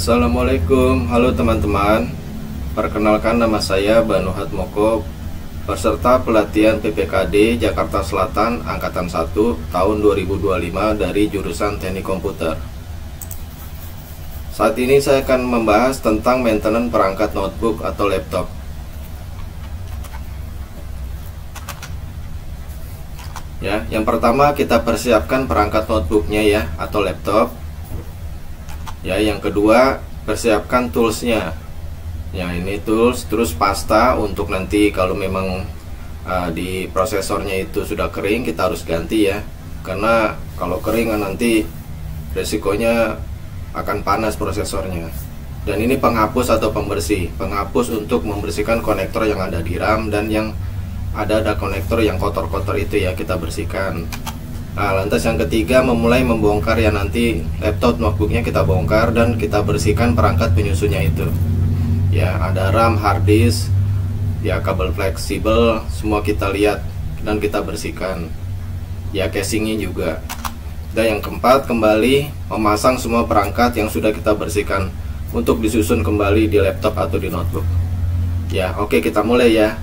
Assalamualaikum, halo teman-teman. Perkenalkan, nama saya Banu Hatmoko, peserta pelatihan PPKD Jakarta Selatan Angkatan 1 tahun 2025 dari jurusan Teknik Komputer. Saat ini saya akan membahas tentang maintenance perangkat notebook atau laptop. Ya, yang pertama kita persiapkan perangkat notebooknya ya, atau laptop. Ya, yang kedua persiapkan toolsnya. Ya, ini tools, terus pasta untuk nanti kalau memang di prosesornya itu sudah kering, kita harus ganti ya. Karena kalau kering nanti resikonya akan panas prosesornya. Dan ini penghapus atau pembersih. Penghapus untuk membersihkan konektor yang ada di RAM, dan yang ada konektor yang kotor-kotor itu ya, kita bersihkan. Nah, lantas yang ketiga memulai membongkar ya, nanti laptop notebooknya kita bongkar dan kita bersihkan perangkat penyusunnya itu. Ya, ada RAM, hard disk, ya kabel fleksibel, semua kita lihat dan kita bersihkan. Ya, casingnya juga. Dan yang keempat, kembali memasang semua perangkat yang sudah kita bersihkan untuk disusun kembali di laptop atau di notebook. Ya, oke, kita mulai ya.